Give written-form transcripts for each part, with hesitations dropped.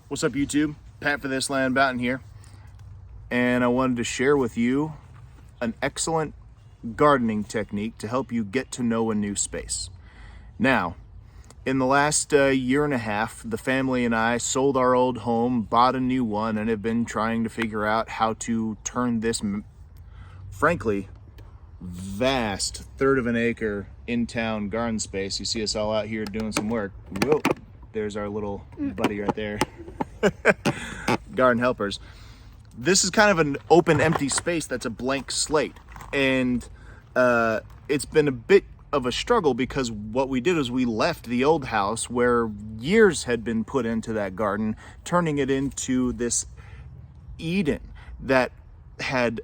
What's up, YouTube? Pat for This Land Bountain here, and I wanted to share with you an excellent gardening technique to help you get to know a new space. Now, in the last year and a half, the family and I sold our old home, bought a new one, and have been trying to figure out how to turn this, frankly, vast third of an acre in-town garden space. You see us all out here doing some work. Whoa, there's our little buddy right there. Garden helpers. This is kind of an open, empty space that's a blank slate, and it's been a bit of a struggle because what we did is we left the old house where years had been put into that garden, turning it into this Eden that had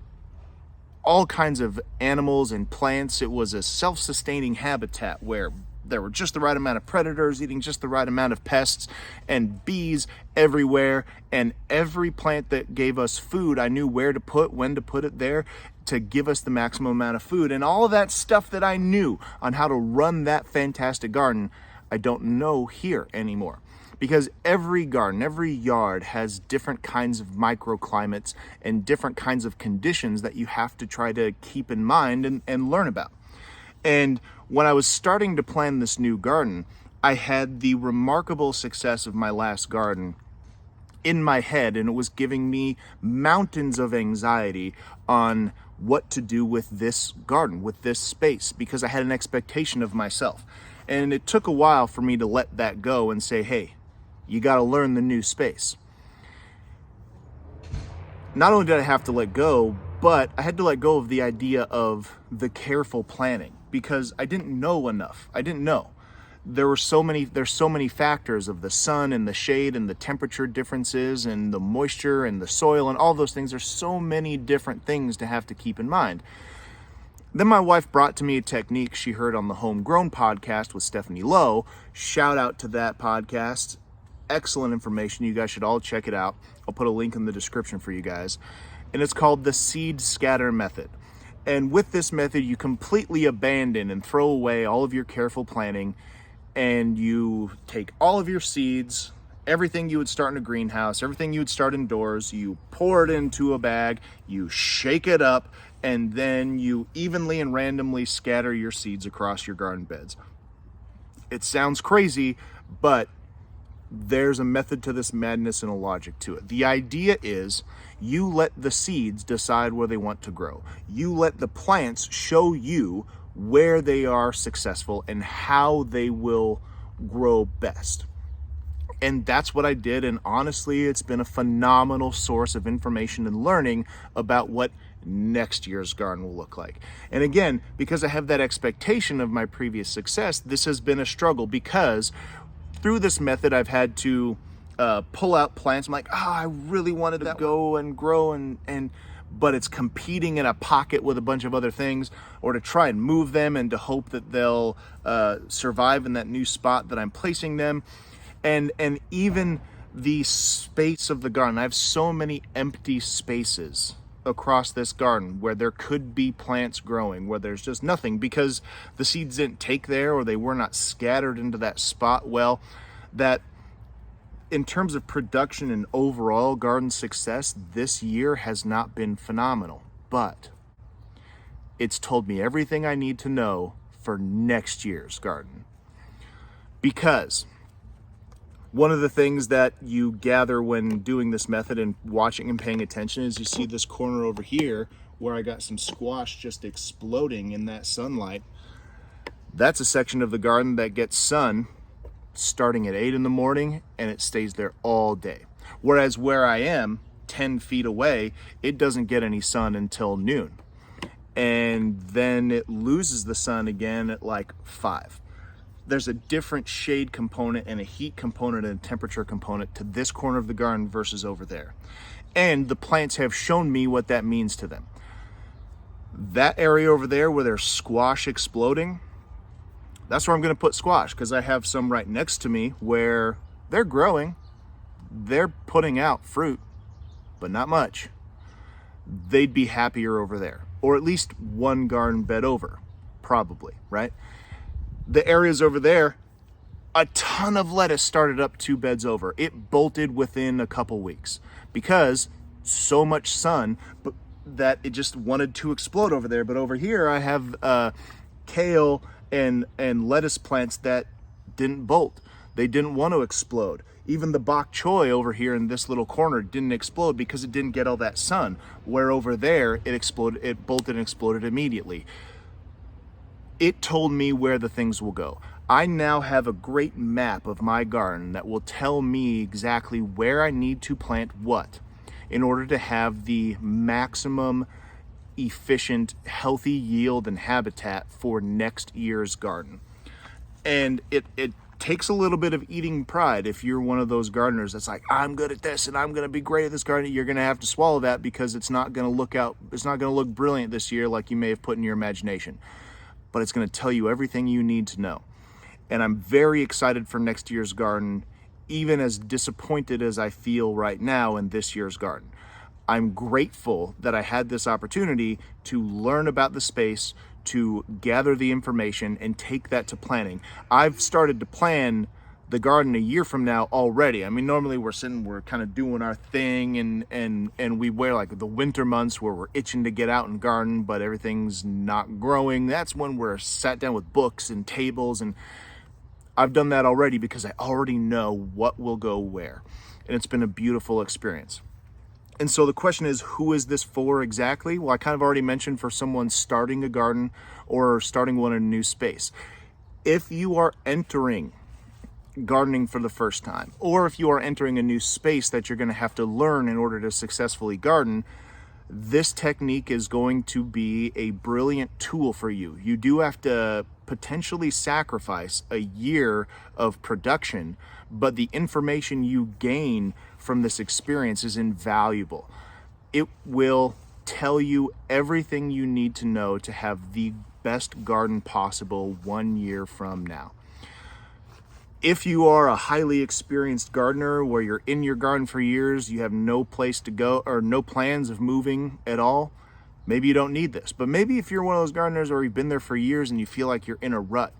all kinds of animals and plants. It was a self-sustaining habitat where there were just the right amount of predators eating just the right amount of pests, and bees everywhere, and every plant that gave us food I knew where to put, when to put it there to give us the maximum amount of food. And all of that stuff that I knew on how to run that fantastic garden, I don't know here anymore. Because every garden, every yard has different kinds of microclimates and different kinds of conditions that you have to try to keep in mind and learn about. And when I was starting to plan this new garden, I had the remarkable success of my last garden in my head, and it was giving me mountains of anxiety on what to do with this garden, with this space, because I had an expectation of myself. And it took a while for me to let that go and say, hey, you got to learn the new space. Not only did I have to let go, but I had to let go of the idea of the careful planning because I didn't know enough. I didn't know. There's so many factors of the sun and the shade and the temperature differences and the moisture and the soil and all those things. There's so many different things to have to keep in mind. Then my wife brought to me a technique she heard on the Homegrown Podcast with Stephanie Lowe. Shout out to that podcast. Excellent information. You guys should all check it out. I'll put a link in the description for you guys. And it's called the seed scatter method. And with this method, you completely abandon and throw away all of your careful planning, and you take all of your seeds, everything you would start in a greenhouse, everything you would start indoors, you pour it into a bag, you shake it up, and then you evenly and randomly scatter your seeds across your garden beds. It sounds crazy, but there's a method to this madness and a logic to it. The idea is you let the seeds decide where they want to grow. You let the plants show you where they are successful and how they will grow best. And that's what I did. And honestly, it's been a phenomenal source of information and learning about what next year's garden will look like. And again, because I have that expectation of my previous success, this has been a struggle because through this method, I've had to pull out plants. I'm like, I really wanted to go and grow, but it's competing in a pocket with a bunch of other things, or to try and move them and to hope that they'll survive in that new spot that I'm placing them. And even the space of the garden, I have so many empty spaces across this garden where there could be plants growing, where there's just nothing because the seeds didn't take there or they were not scattered into that spot well, that in terms of production and overall garden success, this year has not been phenomenal, but it's told me everything I need to know for next year's garden. Because one of the things that you gather when doing this method and watching and paying attention is you see this corner over here where I got some squash just exploding in that sunlight. That's a section of the garden that gets sun starting at 8 in the morning and it stays there all day. Whereas where I am, 10 feet away, it doesn't get any sun until noon. And then it loses the sun again at like 5. There's a different shade component and a heat component and a temperature component to this corner of the garden versus over there. And the plants have shown me what that means to them. That area over there where there's squash exploding, that's where I'm going to put squash because I have some right next to me where they're growing. They're putting out fruit, but not much. They'd be happier over there, or at least one garden bed over, probably, right? The areas over there, A ton of lettuce started up 2 beds over. It bolted within a couple weeks because so much sun that it just wanted to explode over there. But over here I have kale and lettuce plants that didn't bolt. They didn't want to explode. Even the bok choy over here in this little corner didn't explode because it didn't get all that sun. Where over there it exploded, it bolted and exploded immediately. It told me where the things will go. I now have a great map of my garden that will tell me exactly where I need to plant what in order to have the maximum efficient, healthy yield and habitat for next year's garden. And it takes a little bit of eating pride. If you're one of those gardeners that's like, I'm good at this and I'm going to be great at this garden, you're going to have to swallow that because it's not going to look brilliant this year like you may have put in your imagination. But it's going to tell you everything you need to know. And I'm very excited for next year's garden, even as disappointed as I feel right now in this year's garden. I'm grateful that I had this opportunity to learn about the space, to gather the information and take that to planning. I've started to plan the garden a year from now already. I mean, normally we're kind of doing our thing and we wear like the winter months where we're itching to get out and garden, but everything's not growing. That's when we're sat down with books and tables, and I've done that already because I already know what will go where. And it's been a beautiful experience. And so the question is, who is this for exactly? Well, I kind of already mentioned for someone starting a garden or starting one in a new space. If you are entering gardening for the first time, or if you are entering a new space that you're going to have to learn in order to successfully garden, this technique is going to be a brilliant tool for you. You do have to potentially sacrifice a year of production, but the information you gain from this experience is invaluable. It will tell you everything you need to know to have the best garden possible 1 year from now. If you are a highly experienced gardener where you're in your garden for years, you have no place to go or no plans of moving at all, maybe you don't need this. But maybe if you're one of those gardeners where you've been there for years and you feel like you're in a rut,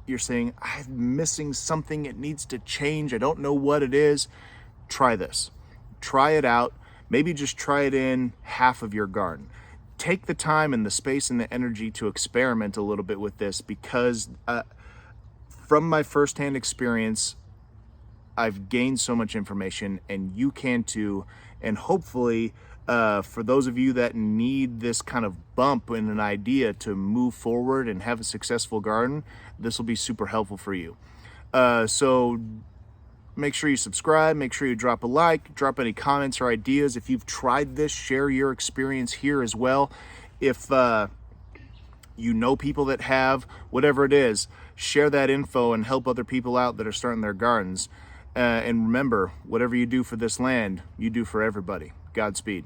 you're saying, I'm missing something, it needs to change, I don't know what it is, try this. Try it out. Maybe just try it in half of your garden. Take the time and the space and the energy to experiment a little bit with this because from my firsthand experience, I've gained so much information, and you can too. And hopefully, for those of you that need this kind of bump in an idea to move forward and have a successful garden, this will be super helpful for you. So make sure you subscribe, make sure you drop a like, drop any comments or ideas. If you've tried this, share your experience here as well. If you know people that have, whatever it is, share that info and help other people out that are starting their gardens. And remember, whatever you do for this land, you do for everybody. Godspeed.